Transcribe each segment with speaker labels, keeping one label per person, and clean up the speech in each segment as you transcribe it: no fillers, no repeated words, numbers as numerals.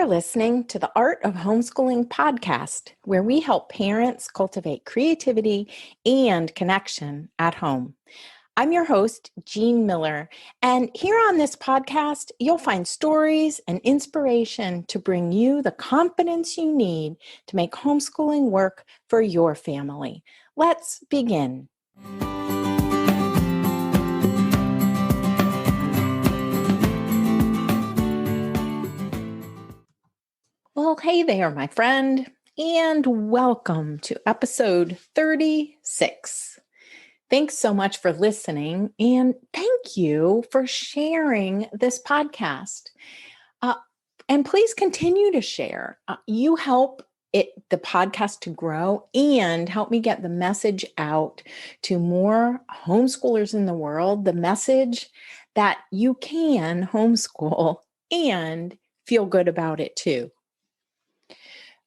Speaker 1: listening to the Art of Homeschooling podcast, where we help parents cultivate creativity and connection at home. I'm your host, Jean Miller, and here on this podcast, you'll find stories and inspiration to bring you the confidence you need to make homeschooling work for your family. Let's begin. Well, hey there, my friend, and welcome to episode 36. Thanks so much for listening, and thank you for sharing this podcast. And please continue to share. You help the podcast to grow and help me get the message out to more homeschoolers in the world, the message that you can homeschool and feel good about it too.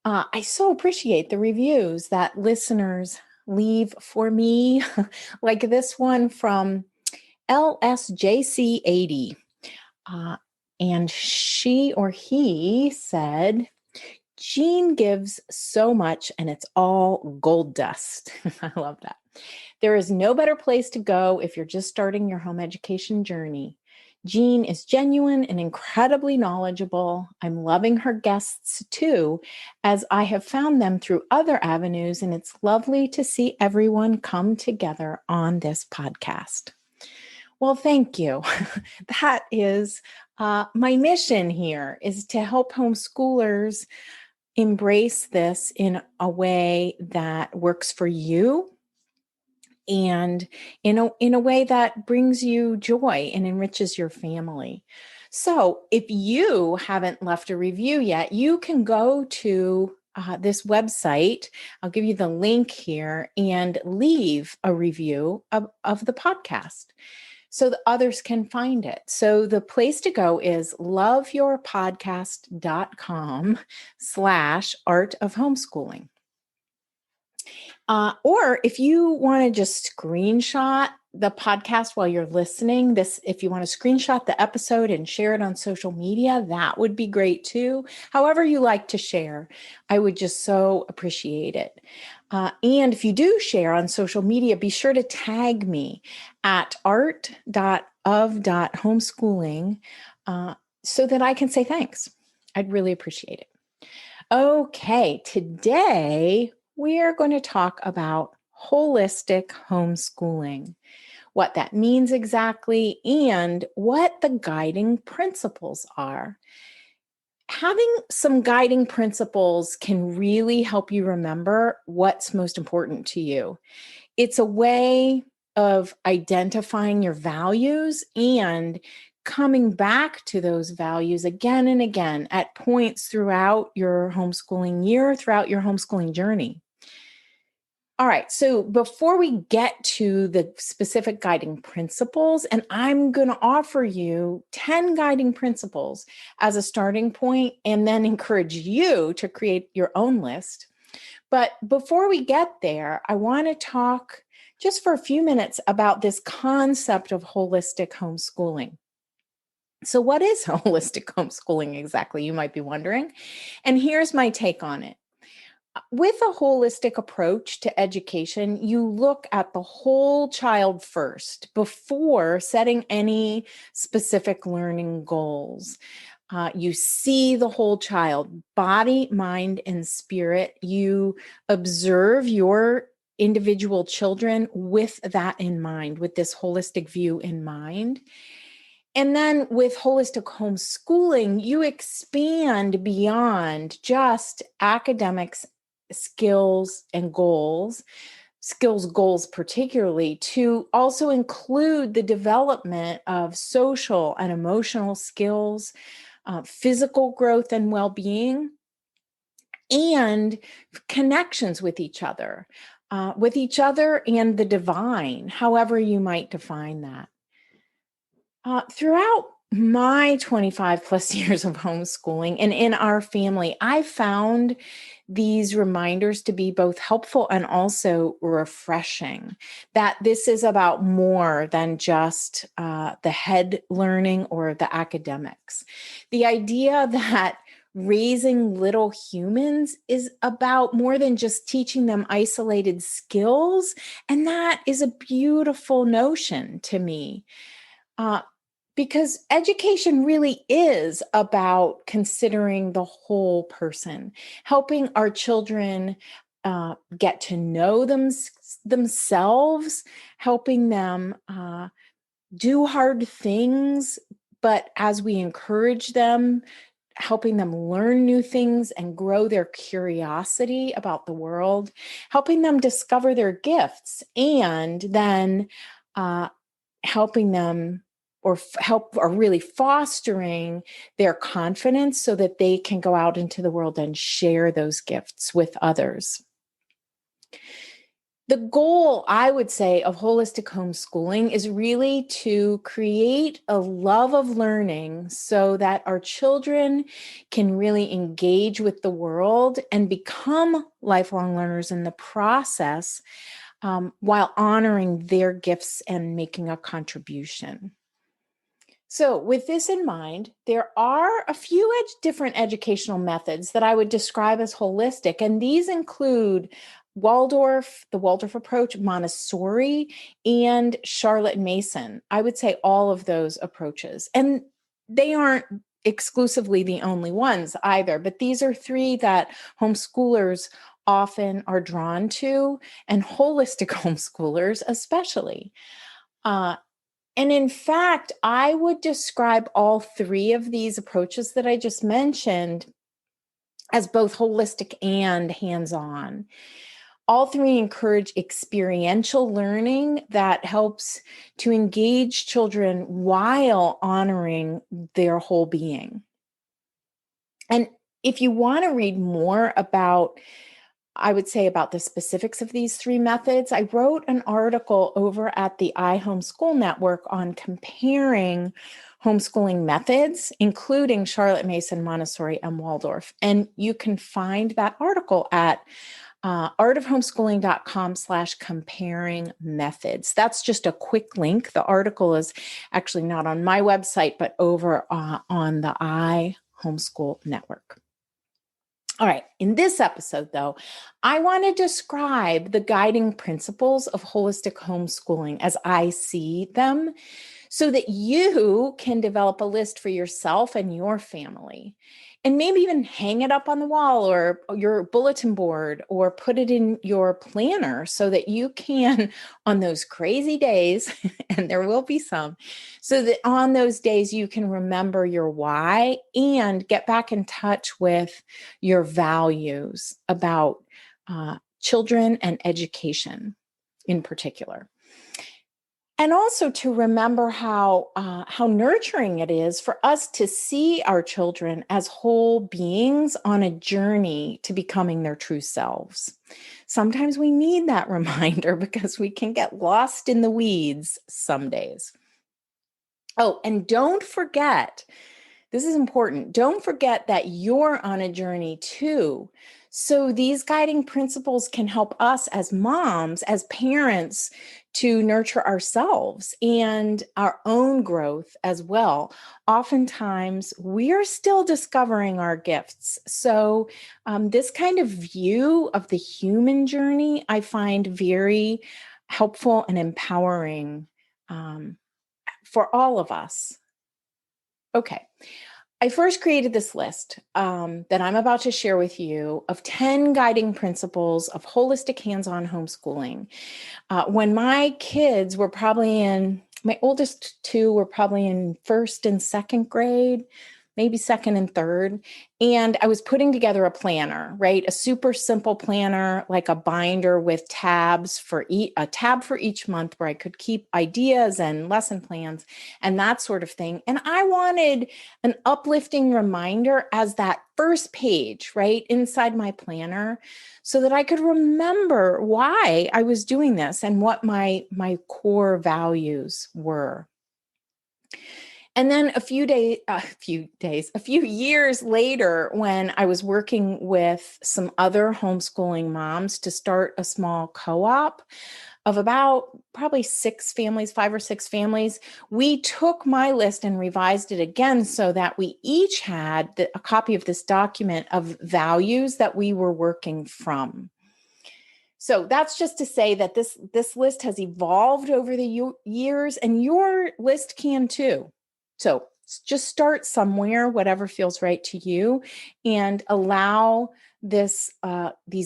Speaker 1: I so appreciate the reviews that listeners leave for me, like this one from LSJC80. And she or he said, Jean gives so much and it's all gold dust. I love that. There is no better place to go if you're just starting your home education journey. Jean is genuine and incredibly knowledgeable. I'm loving her guests too, as I have found them through other avenues, and it's lovely to see everyone come together on this podcast. Well, thank you. That is my mission here, is to help homeschoolers embrace this in a way that works for you and in a way that brings you joy and enriches your family. So if you haven't left a review yet, you can go to this website. I'll give you the link here and leave a review of the podcast so that others can find it. So the place to go is loveyourpodcast.com/art of homeschooling. Or if you want to just screenshot the podcast while you're listening, if you want to screenshot the episode and share it on social media, that would be great too. However you like to share, I would just so appreciate it. And if you do share on social media, be sure to tag me at art.of.homeschooling so that I can say thanks. I'd really appreciate it. Okay, today we are going to talk about holistic homeschooling, what that means exactly, and what the guiding principles are. Having some guiding principles can really help you remember what's most important to you. It's a way of identifying your values and coming back to those values again and again at points throughout your homeschooling year, throughout your homeschooling journey. All right, so before we get to the specific guiding principles, and I'm going to offer you 10 guiding principles as a starting point and then encourage you to create your own list. But before we get there, I want to talk just for a few minutes about this concept of holistic homeschooling. So what is holistic homeschooling exactly, you might be wondering? And here's my take on it. With a holistic approach to education, you look at the whole child first before setting any specific learning goals. You see the whole child, body, mind, and spirit. You observe your individual children with that in mind, with this holistic view in mind. And then with holistic homeschooling, you expand beyond just academics, skills, and goals particularly, to also include the development of social and emotional skills, physical growth and well-being, and connections with each other and the divine, however you might define that. Throughout my 25 plus years of homeschooling and in our family, I found these reminders to be both helpful and also refreshing, that this is about more than just the head learning or the academics. The idea that raising little humans is about more than just teaching them isolated skills. And that is a beautiful notion to me. Because education really is about considering the whole person, helping our children get to know themselves, helping them do hard things, but as we encourage them, helping them learn new things and grow their curiosity about the world, helping them discover their gifts, and then helping them or really fostering their confidence so that they can go out into the world and share those gifts with others. The goal, I would say, of holistic homeschooling is really to create a love of learning so that our children can really engage with the world and become lifelong learners in the process, while honoring their gifts and making a contribution. So, with this in mind, there are a few different educational methods that I would describe as holistic, and these include the Waldorf approach, Montessori, and Charlotte Mason. I would say all of those approaches. And they aren't exclusively the only ones either, but these are three that homeschoolers often are drawn to, and holistic homeschoolers especially. And in fact, I would describe all three of these approaches that I just mentioned as both holistic and hands-on. All three encourage experiential learning that helps to engage children while honoring their whole being. And if you want to read more about, I would say, about the specifics of these three methods, I wrote an article over at the iHomeschool Network on comparing homeschooling methods, including Charlotte Mason, Montessori, and Waldorf. And you can find that article at artofhomeschooling.com/comparing methods. That's just a quick link. The article is actually not on my website, but over on the iHomeschool Network. All right, in this episode, though, I want to describe the guiding principles of holistic homeschooling as I see them, so that you can develop a list for yourself and your family. And maybe even hang it up on the wall or your bulletin board, or put it in your planner so that you can, on those crazy days, and there will be some, so that on those days you can remember your why and get back in touch with your values about children and education in particular. And also to remember how nurturing it is for us to see our children as whole beings on a journey to becoming their true selves. Sometimes we need that reminder because we can get lost in the weeds some days. Oh, and don't forget, this is important, don't forget that you're on a journey too. So these guiding principles can help us as moms, as parents, to nurture ourselves and our own growth as well. Oftentimes, we are still discovering our gifts. So this kind of view of the human journey, I find very helpful and empowering for all of us. Okay. I first created this list that I'm about to share with you of 10 guiding principles of holistic hands-on homeschooling. When my kids were my oldest two were probably in first and second grade, maybe second and third. And I was putting together a planner, right? A super simple planner, like a binder with tabs a tab for each month where I could keep ideas and lesson plans and that sort of thing. And I wanted an uplifting reminder as that first page, right, inside my planner, so that I could remember why I was doing this and what my core values were. And then a few years later, when I was working with some other homeschooling moms to start a small co-op, of about probably 6 families, 5 or 6 families. We took my list and revised it again so that we each had a copy of this document of values that we were working from. So that's just to say that this list has evolved over the years, and your list can too. So just start somewhere, whatever feels right to you, and allow these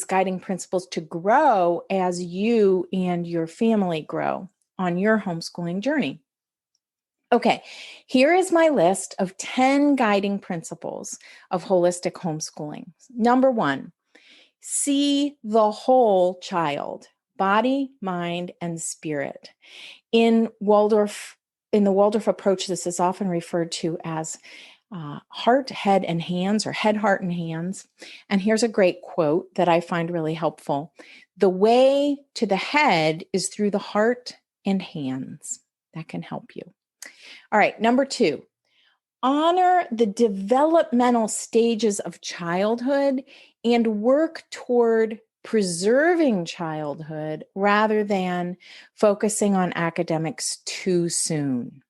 Speaker 1: guiding principles to grow as you and your family grow on your homeschooling journey. Okay, here is my list of 10 guiding principles of holistic homeschooling. Number 1, see the whole child, body, mind, and spirit. In the Waldorf approach, this is often referred to as heart, head, and hands, or head, heart, and hands. And here's a great quote that I find really helpful. The way to the head is through the heart and hands. That can help you. All right, number 2, honor the developmental stages of childhood and work toward preserving childhood rather than focusing on academics too soon.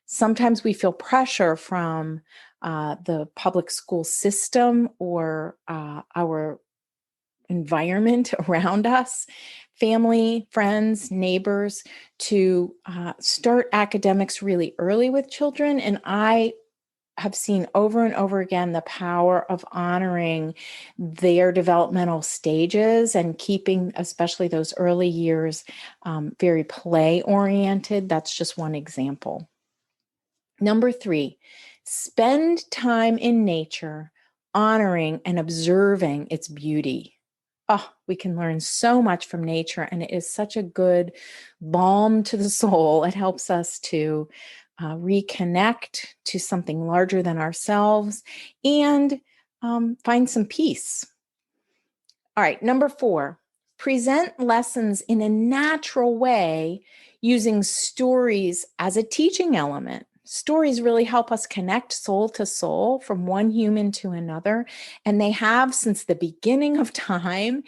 Speaker 1: Sometimes we feel pressure from the public school system or our environment around us, family, friends, neighbors, to start academics really early with children. And I have seen over and over again the power of honoring their developmental stages and keeping, especially those early years, very play oriented. That's just one example. Number 3, spend time in nature, honoring and observing its beauty. Oh, we can learn so much from nature, and it is such a good balm to the soul. It helps us to reconnect to something larger than ourselves and find some peace. All right, number 4, present lessons in a natural way using stories as a teaching element. Stories really help us connect soul to soul from one human to another, and they have since the beginning of time.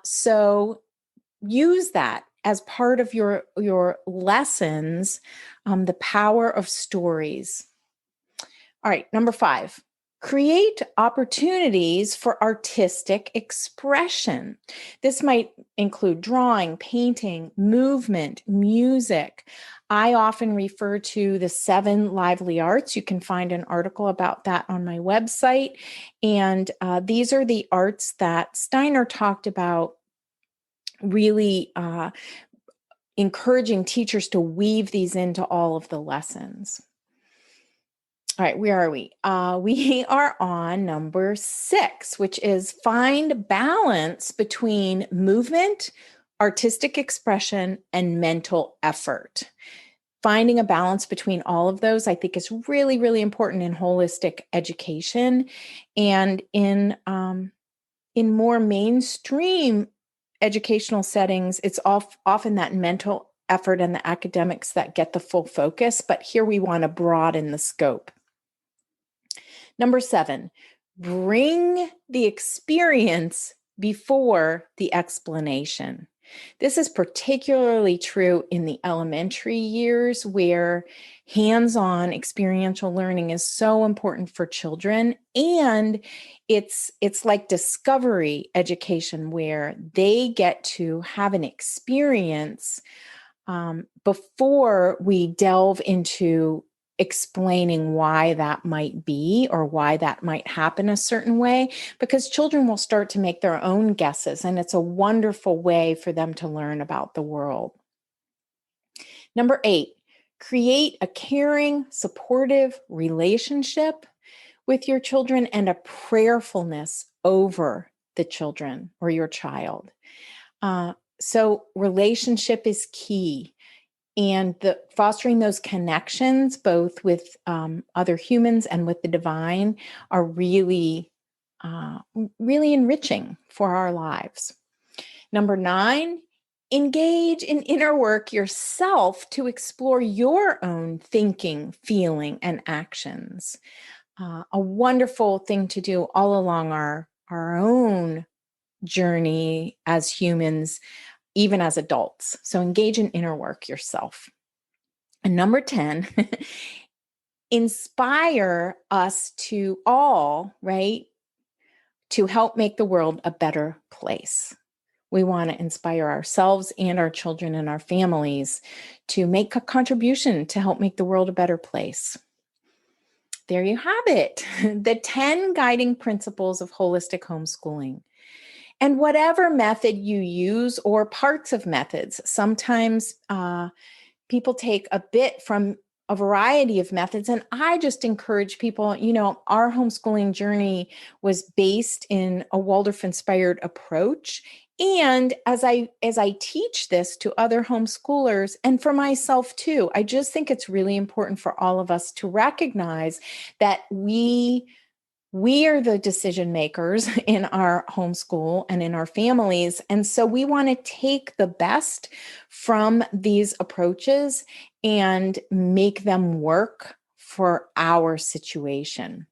Speaker 1: So use that as part of your lessons, the power of stories. All right, number 5, create opportunities for artistic expression. This might include drawing, painting, movement, music. I often refer to the 7 lively arts. You can find an article about that on my website. And these are the arts that Steiner talked about, really encouraging teachers to weave these into all of the lessons. All right, where are we? We are on number 6, which is find balance between movement, artistic expression, and mental effort. Finding a balance between all of those, I think, is really, really important in holistic education. And in more mainstream educational settings, it's often that mental effort and the academics that get the full focus. But here we want to broaden the scope. Number 7, bring the experience before the explanation. This is particularly true in the elementary years, where hands-on experiential learning is so important for children. And it's like discovery education, where they get to have an experience before we delve into explaining why that might be or why that might happen a certain way, because children will start to make their own guesses, and it's a wonderful way for them to learn about the world. Number 8, create a caring, supportive relationship with your children and a prayerfulness over the children or your child. So relationship is key. And fostering those connections, both with other humans and with the divine, are really, really enriching for our lives. Number 9, engage in inner work yourself to explore your own thinking, feeling, and actions. A wonderful thing to do all along our own journey as humans, even as adults. So engage in inner work yourself. And number 10, inspire us to all, right, to help make the world a better place. We want to inspire ourselves and our children and our families to make a contribution to help make the world a better place. There you have it, the 10 guiding principles of holistic homeschooling. And whatever method you use or parts of methods, sometimes people take a bit from a variety of methods. And I just encourage people, our homeschooling journey was based in a Waldorf-inspired approach. And as I teach this to other homeschoolers and for myself too, I just think it's really important for all of us to recognize that we are the decision makers in our homeschool and in our families. And so we want to take the best from these approaches and make them work for our situation.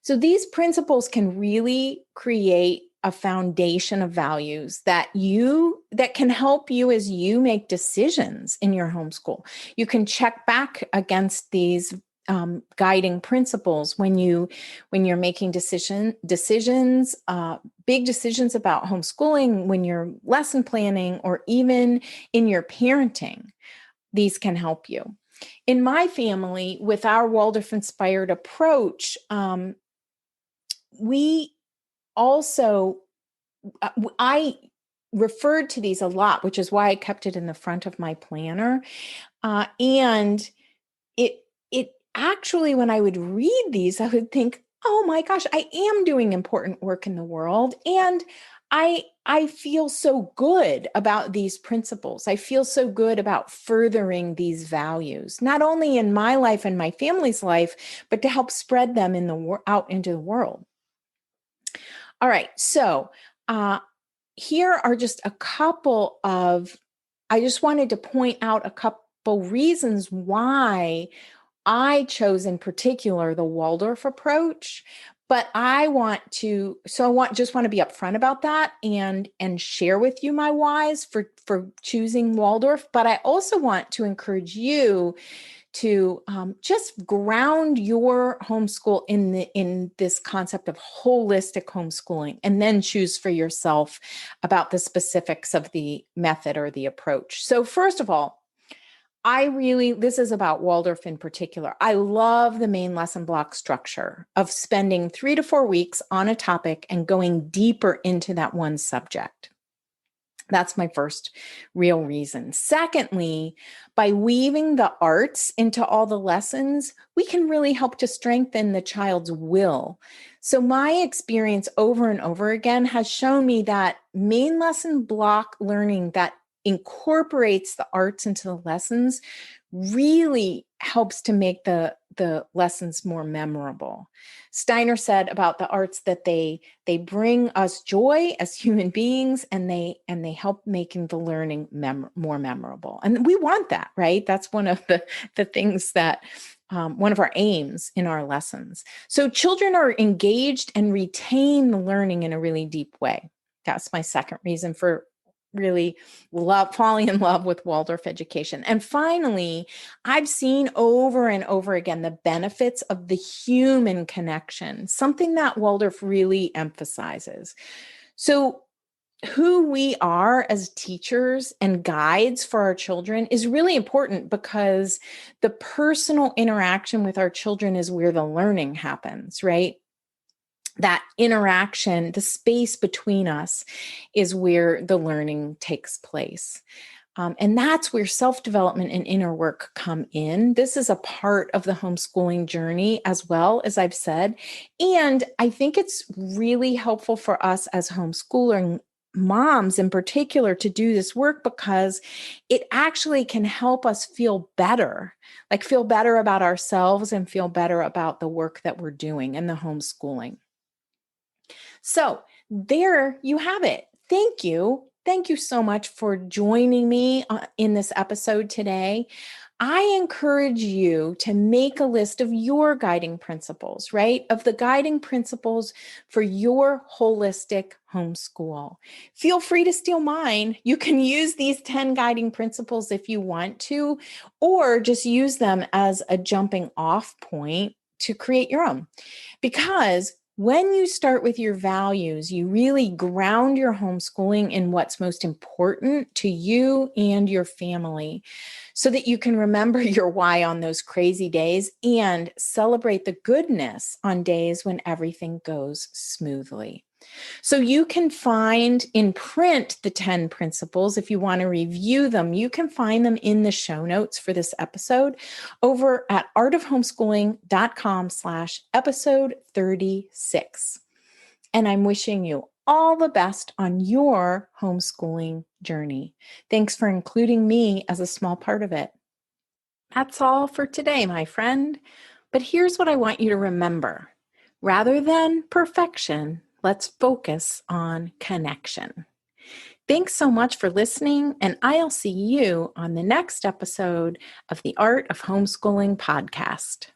Speaker 1: So these principles can really create a foundation of values that can help you as you make decisions in your homeschool. You can check back against these guiding principles when you're making decisions, big decisions about homeschooling, when you're lesson planning, or even in your parenting. These can help you. In my family, with our Waldorf-inspired approach, we also, I referred to these a lot, which is why I kept it in the front of my planner. And it actually, when I would read these, I would think, oh my gosh, I am doing important work in the world. And I feel so good about these principles. I feel so good about furthering these values, not only in my life and my family's life, but to help spread them out into the world. All right. So here are just a couple of, I just wanted to point out a couple reasons why I chose in particular the Waldorf approach, but just want to be upfront about that and share with you my whys for choosing Waldorf. But I also want to encourage you to just ground your homeschool in this concept of holistic homeschooling, and then choose for yourself about the specifics of the method or the approach. So first of all, this is about Waldorf in particular. I love the main lesson block structure of spending 3 to 4 weeks on a topic and going deeper into that one subject. That's my first real reason. Secondly, by weaving the arts into all the lessons, we can really help to strengthen the child's will. So my experience over and over again has shown me that main lesson block learning that incorporates the arts into the lessons really helps to make the lessons more memorable. Steiner said about the arts that they bring us joy as human beings, and they help making the learning more memorable. And we want that, right? That's one of the things that one of our aims in our lessons. So children are engaged and retain the learning in a really deep way. That's my second reason for really falling in love with Waldorf education. And finally, I've seen over and over again the benefits of the human connection, something that Waldorf really emphasizes. So who we are as teachers and guides for our children is really important, because the personal interaction with our children is where the learning happens, right? That interaction, the space between us, is where the learning takes place. And that's where self-development and inner work come in. This is a part of the homeschooling journey as well, as I've said. And I think it's really helpful for us as homeschooling moms in particular to do this work, because it actually can help us feel better about ourselves and feel better about the work that we're doing in the homeschooling. So there you have it. Thank you thank you so much for joining me in this episode today. I encourage you to make a list of your guiding principles, right? Of the guiding principles for your holistic homeschool. Feel free to steal mine. You can use these 10 guiding principles if you want to, or just use them as a jumping off point to create your own. Because when you start with your values, you really ground your homeschooling in what's most important to you and your family so that you can remember your why on those crazy days and celebrate the goodness on days when everything goes smoothly. So you can find in print the 10 principles. If you want to review them, you can find them in the show notes for this episode over at artofhomeschooling.com/episode 36. And I'm wishing you all the best on your homeschooling journey. Thanks for including me as a small part of it. That's all for today, my friend. But here's what I want you to remember. Rather than perfection, let's focus on connection. Thanks so much for listening, and I'll see you on the next episode of the Art of Homeschooling podcast.